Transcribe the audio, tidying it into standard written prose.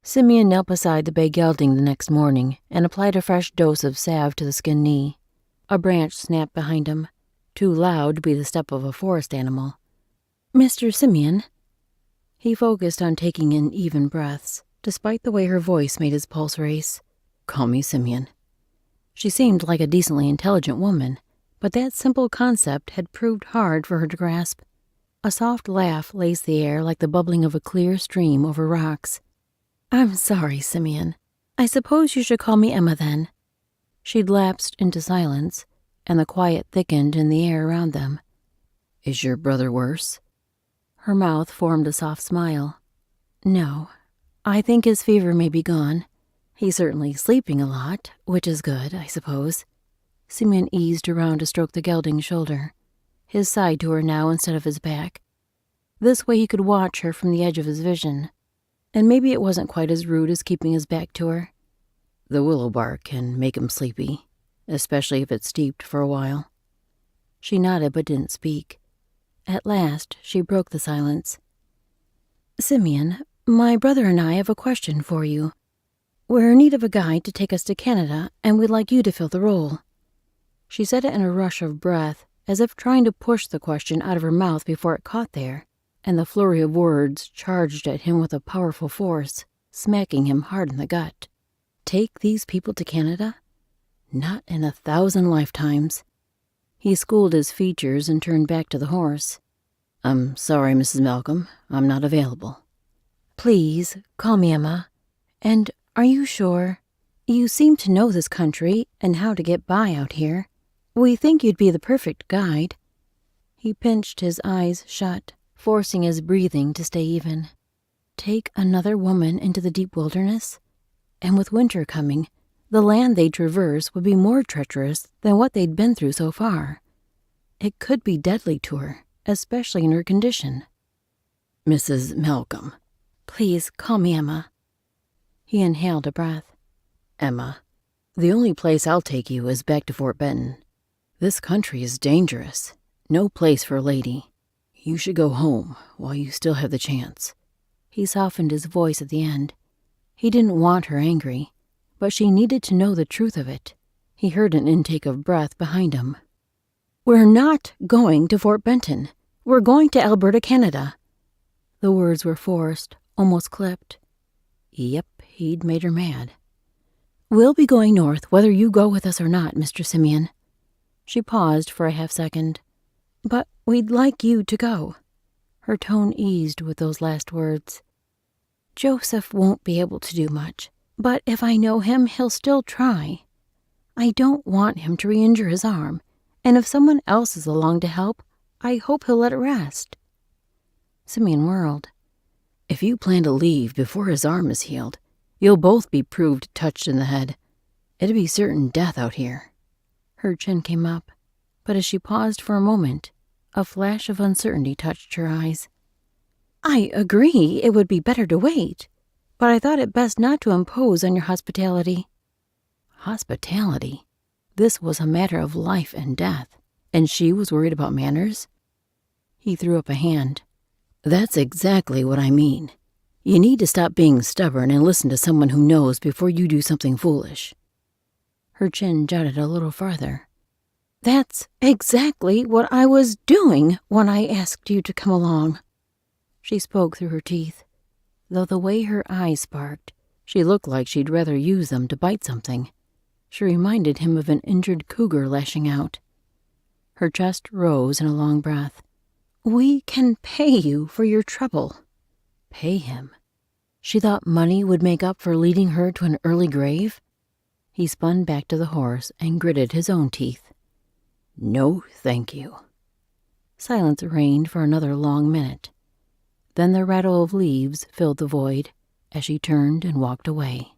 Simeon knelt beside the bay gelding the next morning and applied a fresh dose of salve to the skinned knee. A branch snapped behind him, too loud to be the step of a forest animal. "Mr. Simeon." He focused on taking in even breaths, despite the way her voice made his pulse race. "Call me Simeon." She seemed like a decently intelligent woman, but that simple concept had proved hard for her to grasp. A soft laugh laced the air like the bubbling of a clear stream over rocks. "I'm sorry, Simeon. I suppose you should call me Emma, then." She'd lapsed into silence, and the quiet thickened in the air around them. "Is your brother worse?" Her mouth formed a soft smile. "No. I think his fever may be gone. He's certainly sleeping a lot, which is good, I suppose." Simeon eased around to stroke the gelding's shoulder, his side to her now instead of his back. This way he could watch her from the edge of his vision, and maybe it wasn't quite as rude as keeping his back to her. "The willow bark can make him sleepy, especially if it's steeped for a while." She nodded but didn't speak. At last, she broke the silence. "Simeon, my brother and I have a question for you. We're in need of a guide to take us to Canada, and we'd like you to fill the role." She said it in a rush of breath, as if trying to push the question out of her mouth before it caught there, and the flurry of words charged at him with a powerful force, smacking him hard in the gut. Take these people to Canada? Not in 1,000 lifetimes. He schooled his features and turned back to the horse. "I'm sorry, Mrs. Malcolm. I'm not available." "Please, call me Emma. And are you sure? You seem to know this country and how to get by out here. We think you'd be the perfect guide." He pinched his eyes shut, forcing his breathing to stay even. Take another woman into the deep wilderness? And with winter coming, the land they'd traverse would be more treacherous than what they'd been through so far. It could be deadly to her, especially in her condition. "Mrs. Malcolm." "Please, call me Emma." He inhaled a breath. "Emma, the only place I'll take you is back to Fort Benton. This country is dangerous. No place for a lady. You should go home while you still have the chance." He softened his voice at the end. He didn't want her angry, but she needed to know the truth of it. He heard an intake of breath behind him. "We're not going to Fort Benton. We're going to Alberta, Canada." The words were forced, almost clipped. Yep, he'd made her mad. "We'll be going north whether you go with us or not, Mr. Simeon." She paused for a half-second. "But we'd like you to go." Her tone eased with those last words. "Joseph won't be able to do much, but if I know him, he'll still try. I don't want him to re-injure his arm, and if someone else is along to help, I hope he'll let it rest." Simeon whirled. "If you plan to leave before his arm is healed, you'll both be proved touched in the head. It'd be certain death out here." Her chin came up, but as she paused for a moment, a flash of uncertainty touched her eyes. "I agree it would be better to wait, but I thought it best not to impose on your hospitality." Hospitality? This was a matter of life and death, and she was worried about manners? He threw up a hand. "That's exactly what I mean. You need to stop being stubborn and listen to someone who knows before you do something foolish." Her chin jutted a little farther. "That's exactly what I was doing when I asked you to come along." She spoke through her teeth. Though the way her eyes sparked, she looked like she'd rather use them to bite something. She reminded him of an injured cougar lashing out. Her chest rose in a long breath. "We can pay you for your trouble." Pay him? She thought money would make up for leading her to an early grave? He spun back to the horse and gritted his own teeth. "No, thank you." Silence reigned for another long minute. Then the rattle of leaves filled the void as she turned and walked away.